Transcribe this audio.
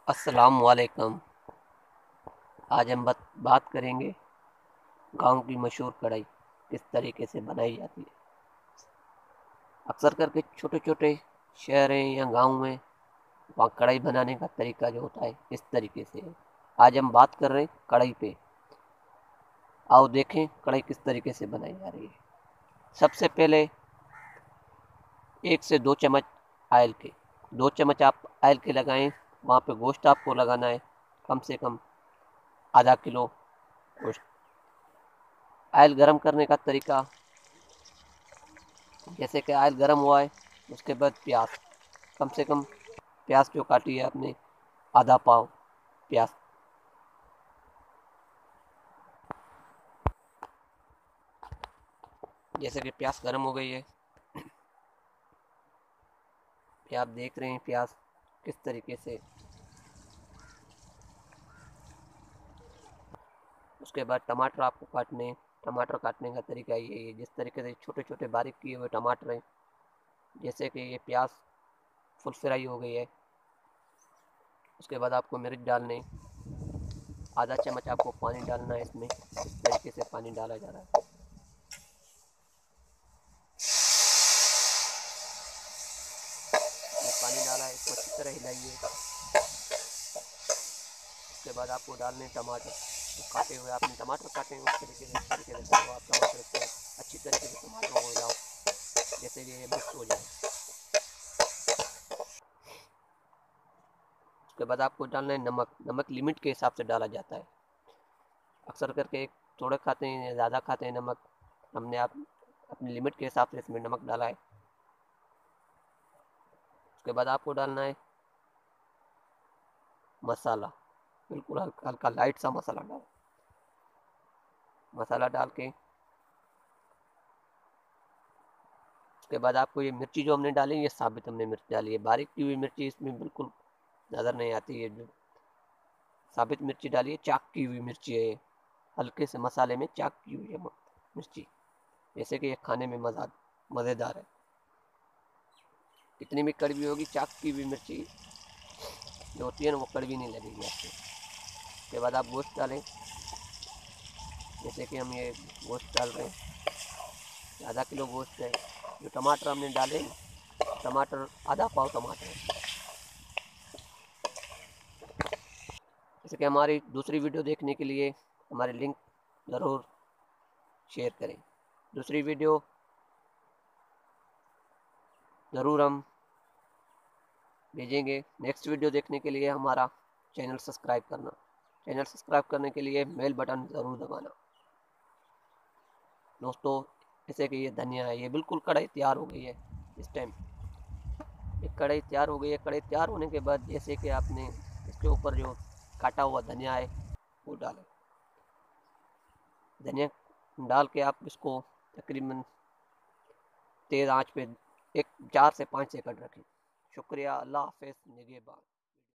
अस्सलाम वालेकुम। आज हम बात करेंगे गांव की मशहूर कढ़ाई किस तरीके से बनाई जाती है। अक्सर करके छोटे छोटे शहर हैं या गांव में वहाँ कढ़ाई बनाने का तरीका जो होता है इस तरीके से है। आज हम बात कर रहे हैं कढ़ाई पे। आओ देखें कढ़ाई किस तरीके से बनाई जा रही है। सबसे पहले 1 से 2 चम्मच आयल के, 2 चम्मच आप आयल के लगाएं। वहाँ पे गोश्त आपको लगाना है कम से कम आधा किलो गोश्त। आयल गरम करने का तरीका, जैसे कि आयल गरम हुआ है उसके बाद प्याज, कम से कम प्याज जो काटी है आपने आधा पाव प्याज। जैसे कि प्याज गरम हो गई है, ये आप देख रहे हैं प्याज किस तरीके से। उसके बाद टमाटर आपको काटने हैं। टमाटर काटने का तरीका ये है, जिस तरीके से छोटे छोटे बारीक किए हुए टमाटर हैं। जैसे कि ये प्याज फुल फ्राई हो गई है, उसके बाद आपको मिर्च डालने, आधा चम्मच आपको पानी डालना है इसमें। इस तरीके से पानी डाला जा रहा है। ये पानी डाला है, इसको अच्छी तरह हिलाइए। उसके बाद आपको डालने टमाटर, तो काटे हुए आपने टमाटर काटे हैं उस तरीके से, इस तरीके से डालो आप टमाटर को अच्छी तरीके से टमाटरों को हिलाओ जैसे कि ये मिक्स हो जाए। उसके बाद आपको डालना है नमक। नमक लिमिट के हिसाब से डाला जाता है। अक्सर करके थोड़े खाते हैं, ज़्यादा खाते हैं नमक। हमने आप अपनी लिमिट के हिसाब से इसमें नमक डाला है। उसके बाद आपको डालना है मसाला, बिल्कुल हल्का हल्का लाइट सा मसाला डाल, मसाला डाल के उसके बाद आपको ये मिर्ची जो हमने डाली, ये साबित हमने मिर्च डाली है। बारीक की हुई मिर्ची इसमें बिल्कुल नज़र नहीं आती है। जो साबित मिर्ची डाली है, चाक की हुई मिर्ची है ये। हल्के से मसाले में चाक की हुई है मिर्ची, जैसे कि ये खाने में मज़ेदार है। कितनी भी कड़वी होगी, चाक की हुई मिर्ची जो होती है ना वो कड़वी नहीं लगेगी आपको। उसके बाद आप गोश्त डालें, जैसे कि हम ये गोश्त डाल रहे हैं, आधा किलो गोश्त है। जो टमाटर हमने डाले, टमाटर आधा पाव टमाटर है। जैसे कि हमारी दूसरी वीडियो देखने के लिए हमारे लिंक ज़रूर शेयर करें। दूसरी वीडियो ज़रूर हम भेजेंगे। नेक्स्ट वीडियो देखने के लिए हमारा चैनल सब्सक्राइब करना। चैनल सब्सक्राइब करने के लिए बेल बटन ज़रूर दबाना दोस्तों। जैसे कि ये धनिया है, ये बिल्कुल कढ़ाई तैयार हो गई है। इस टाइम ये कढ़ाई तैयार हो गई है। कढ़ाई तैयार होने के बाद जैसे कि आपने इसके ऊपर जो काटा हुआ धनिया है वो डालें। धनिया डाल के आप इसको तकरीबन तेज़ आंच पे एक 4 से 5 सेकंड रखें। शुक्रिया, अल्लाह हाफिज़, निगहबान।